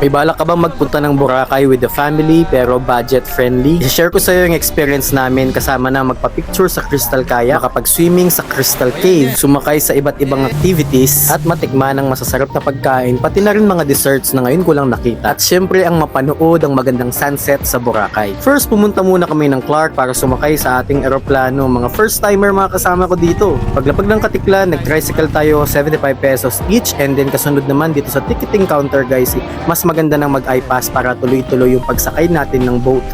May balak ka bang magpunta ng Boracay with the family pero budget friendly? I-share ko sa iyo yung experience namin kasama na magpa-picture sa Crystal Kayak, makapag-swimming sa Crystal Cave, sumakay sa iba't ibang activities at matikman ng masasarap na pagkain, pati na rin mga desserts na ngayon ko lang nakita. At syempre ang mapanood ang magandang sunset sa Boracay. First, pumunta muna kami ng Clark para sumakay sa ating eroplano. Mga first timer mga kasama ko dito. Paglapag ng Katiklan, nag-tricycle tayo 75 pesos each, and then kasunod naman dito sa ticketing counter guys, mas maganda nang mag-iPass para tuloy-tuloy yung pagsakay natin ng boat.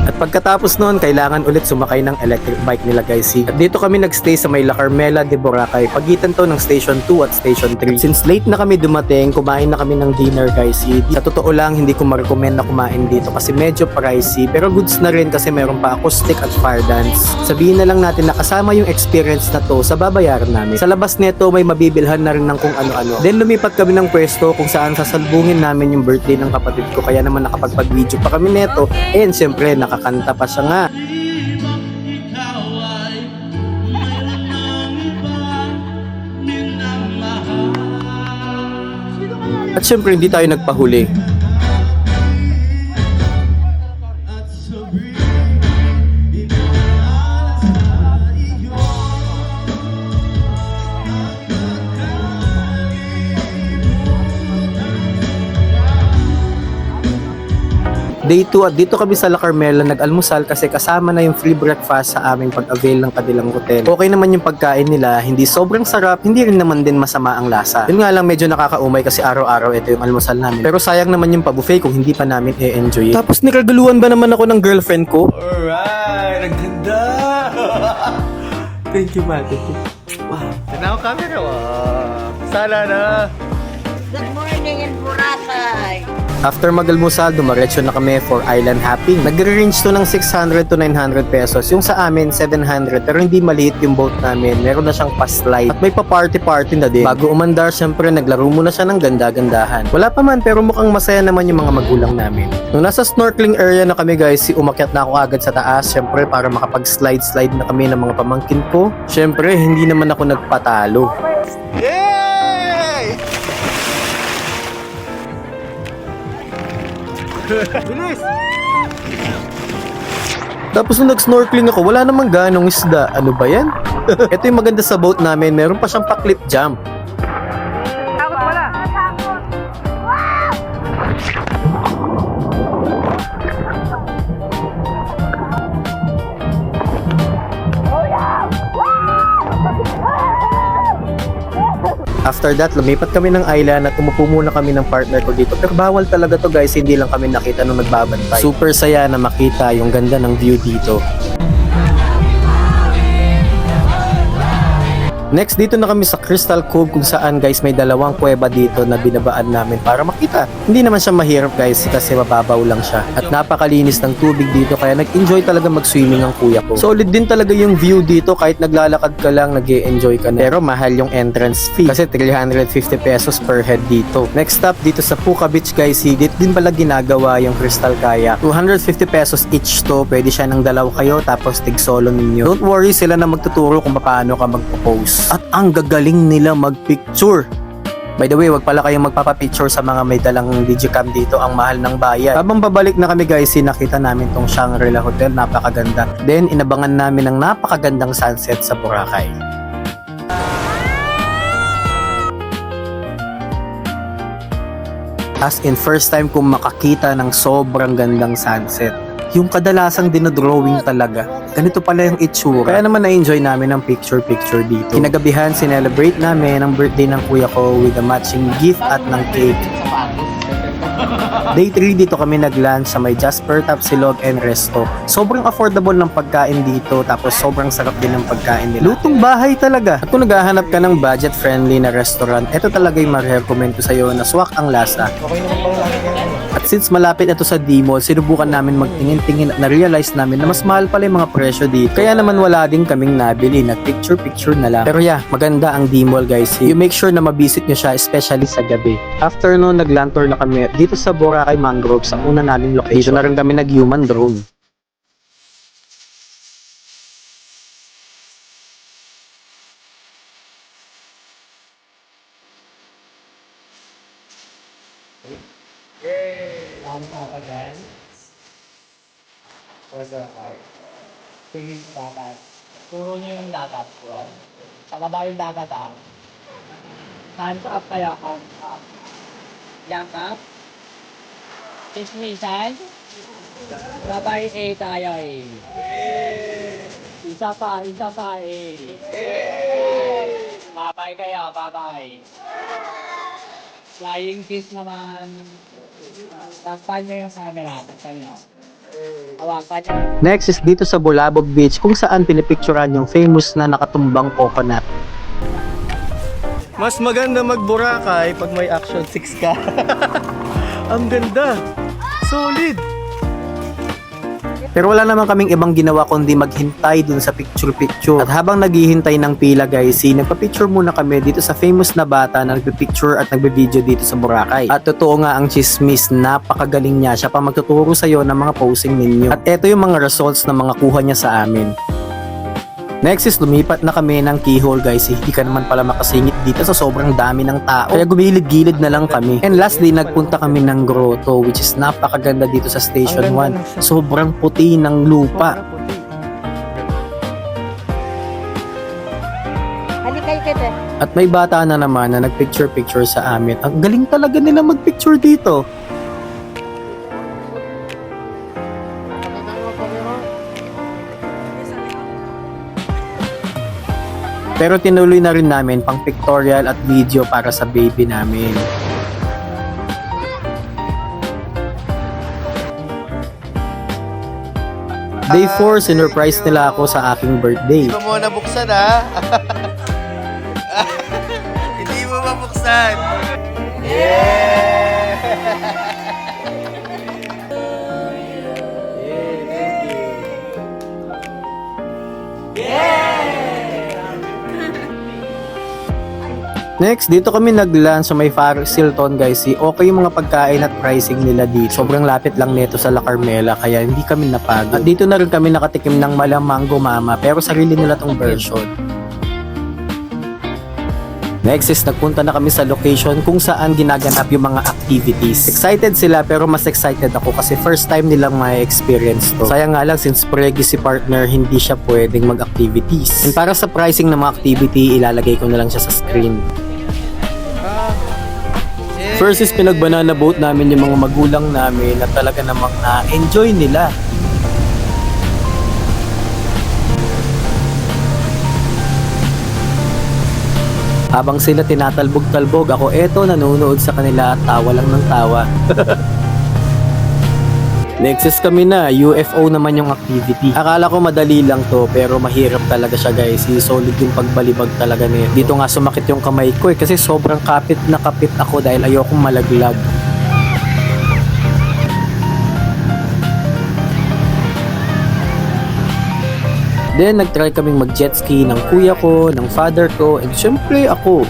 At pagkatapos noon, kailangan ulit sumakay ng electric bike nila guys. At dito kami nagstay sa may La Carmela de Boracay, pagitan to ng Station 2 at Station 3. At since late na kami dumating, kumain na kami ng dinner guys. Sa totoo lang, hindi ko ma-recommend na kumain dito kasi medyo pricey, pero goods na rin kasi meron pa acoustic at fire dance. Sabihin na lang natin na kasama yung experience na to sa babayaran namin. Sa labas nito, may mabibilhan na rin ng kung ano-ano. Then lumipat kami ng pwesto kung saan sasalubungin namin yung birthday ng kapatid ko, kaya naman nakapagpag-video pa kami neto, and syempre nakakanta pa siya nga. At syempre hindi tayo nagpahuli. Day 2 at dito kami sa La Carmela nag-almusal kasi kasama na yung free breakfast sa aming pag-avail ng kanilang hotel. Okay naman yung pagkain nila, hindi sobrang sarap, hindi rin naman din masama ang lasa. Yun nga lang medyo nakakaumay kasi araw-araw ito yung almusal namin. Pero sayang naman yung pa-buffet kung hindi pa namin i-enjoy. Tapos nikagaluhan ba naman ako ng girlfriend ko? Alright, ang ganda! Thank you, ma. Thank you. Wow, tanaw camera, wow. Sana na. Good morning in Boracay. After mag-almusal, dumaretso na kami for island hopping. Nagre-range to ng 600 to 900 pesos. Yung sa amin, 700. Pero hindi maliit yung boat namin. Meron na siyang pa-slide. At may pa-party-party na din. Bago umandar, syempre, naglaro muna siya ng ganda-gandahan. Wala pa man, pero mukhang masaya naman yung mga magulang namin. Nung nasa snorkeling area na kami guys, umakyat na ako agad sa taas. Syempre, para makapag-slide-slide na kami ng mga pamangkin ko. Syempre, hindi naman ako nagpatalo. Yay! Bilis! Tapos nung nag-snorkeling ako, wala namang ganong isda. Ano ba yan? Ito yung maganda sa boat namin. Meron pa siyang pa-clip jump. Takot wala. Takot. Wow! After that, lumipat kami ng island at umupo muna kami ng partner ko dito. Pero bawal talaga to guys, hindi lang kami nakita nung nagbabantay. Super saya na makita yung ganda ng view dito. Next, dito na kami sa Crystal Cove kung saan guys may dalawang kuweba dito na binabaan namin para makita. Hindi naman siya mahirap guys kasi mababaw lang siya. At napakalinis ng tubig dito kaya nag-enjoy talaga mag-swimming ang kuya ko. Solid din talaga yung view dito kahit naglalakad ka lang, nag-e-enjoy ka na. Pero mahal yung entrance fee kasi 350 pesos per head dito. Next stop dito sa Puka Beach guys, dito din pala ginagawa yung Crystal Kayak. 250 pesos each to, pwede siya ng dalaw kayo tapos tig solo ninyo. Don't worry, sila na magtuturo kung paano ka magpo-pose. At ang gagaling nila mag-picture. By the way, wag pala kayong magpapapicture sa mga may dalang digicam dito, ang mahal ng bayad. Habang babalik na kami guys, nakita namin tong Shangri-La Hotel, napakaganda. Then inabangan namin ng napakagandang sunset sa Boracay. As in first time kong makakita ng sobrang gandang sunset. Yung kadalasang dinodrawing talaga. Ganito pala yung itsura. Kaya naman na-enjoy namin ang picture-picture dito. Kinagabihan, sinelebrate namin ang birthday ng kuya ko with a matching gift at ng cake. Day 3 dito kami nag-lunch sa may Jasper Tapsilog and Resto. Sobrang affordable ng pagkain dito tapos sobrang sarap din ng pagkain nila. Lutong bahay talaga. At kung naghahanap ka ng budget-friendly na restaurant, ito talaga yung ma-recommend ko sa'yo na swak ang lasa. At since malapit na to sa D-Mall, sinubukan namin magtingin-tingin at na-realize namin na mas mahal pala yung mga presyo dito. Kaya naman wala din kaming nabili, nag-picture-picture na lang. Pero yeah, maganda ang D-Mall guys. You make sure na mabisit nyo siya, especially sa gabi. After nun, nag-land tour na kami dito sa Boracay Mangrove sa una namin location. Dito na rin kami nag-human drone. Ang again. Sige, dagat. Turo niyo yung dagat ko. Pababa yung dagat Hands up kayo, hands up. Hands up. Tismisan. Babay tayo Isa pa Babay kayo, babay. Flying kiss naman. Takpan nyo yung camera. Takpan nyo. Hawakan nyo. Next is dito sa Bulabog Beach kung saan pinipicturan yung famous na nakatumbang coconut. Mas maganda mag-Boracay pag may action 6 ka. Ang ganda. Solid. Pero wala naman kaming ibang ginawa kundi maghintay dun sa picture-picture. At habang naghihintay ng pila guys, nagpa-picture muna kami dito sa famous na bata na nagpi-picture at nagbe-video dito sa Boracay. At totoo nga ang chismis, napakagaling niya. Siya pa magtuturo sa'yo ng mga posing ninyo. At eto yung mga results na mga kuha niya sa amin. Next is lumipat na kami ng keyhole guys. Hindi ka naman pala makasingit dito sa sobrang dami ng tao. Kaya gumilid-gilid na lang kami. And lastly, nagpunta kami ng grotto which is napakaganda dito sa Station 1. Sobrang puti ng lupa. Halika kita. At may bata na naman na nagpicture-picture sa amin. Ang galing talaga nila magpicture dito. Pero tinuloy na rin namin pang pictorial at video para sa baby namin. Day 4, sinurprise nila ako sa aking birthday. Hindi mo nabuksan ha. Hindi mo mabuksan. Next, dito kami nag-lunch sa may Paris Hilton guys. Okay yung mga pagkain at pricing nila dito. Sobrang lapit lang nito sa La Carmela kaya hindi kami napagod. At dito na rin kami nakatikim ng Mango Mama pero sarili nila tong version. Next is nagpunta na kami sa location kung saan ginaganap yung mga activities. Excited sila pero mas excited ako kasi first time nilang ma-experience to. Sayang nga lang since pregi si partner hindi siya pwedeng mag-activities. And para sa pricing ng mga activity ilalagay ko na lang siya sa screen. First is pinag-banana boat namin yung mga magulang namin na talaga namang na-enjoy nila. Habang sila tinatalbog-talbog, ako eto nanonood sa kanila at tawa lang ng tawa. Next is kami na, UFO naman yung activity. Akala ko madali lang to pero mahirap talaga siya guys. Solid yung pagbalibag talaga niya. Dito nga sumakit yung kamay ko kasi sobrang kapit na kapit ako dahil ayokong malaglag. Then nagtry kaming mag-jet ski ng kuya ko, ng father ko, and syempre ako.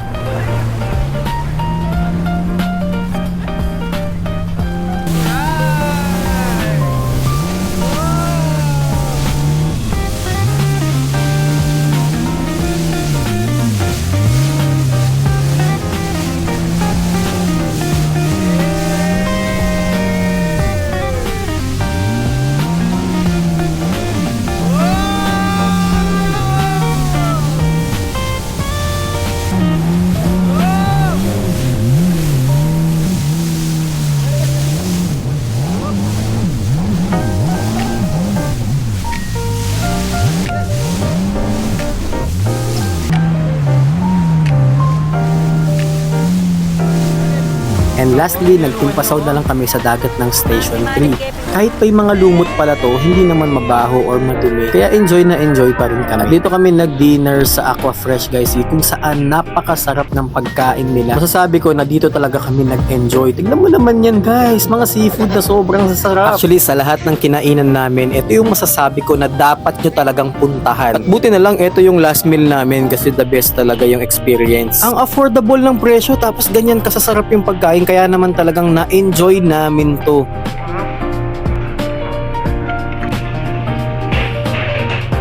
And lastly, nagtumpasaw na lang kami sa dagat ng Station 3. Kahit pa yung mga lumot pala to, hindi naman mabaho or madumi. Kaya enjoy na enjoy pa rin kami. At dito kami nag-dinner sa Aqua Fresh guys, kung saan napakasarap ng pagkain nila. Masasabi ko na dito talaga kami nag-enjoy. Tignan mo naman yan guys, mga seafood na sobrang sasarap. Actually, sa lahat ng kinainan namin, ito yung masasabi ko na dapat nyo talagang puntahan. At buti na lang, ito yung last meal namin kasi the best talaga yung experience. Ang affordable ng presyo, tapos ganyan kasasarap yung pagkain. Kaya naman talagang na-enjoy namin to.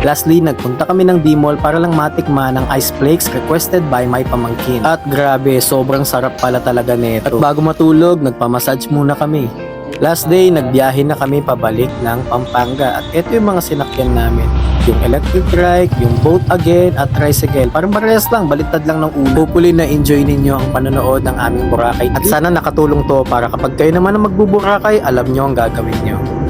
Lastly, nagpunta kami ng D-Mall para lang matikman ang ice flakes requested by my pamangkin. At grabe, sobrang sarap pala talaga nito. At bago matulog, nagpamassage muna kami. Last day, nagbiyahe na kami pabalik ng Pampanga at ito yung mga sinakyan namin. Yung electric trike, yung boat again at tricycle. Parang parehas lang, baliktad lang ng ulo. Hopefully na enjoy ninyo ang panonood ng aming Boracay. At sana nakatulong to para kapag kayo naman ang magbuburakay, alam nyo ang gagawin nyo.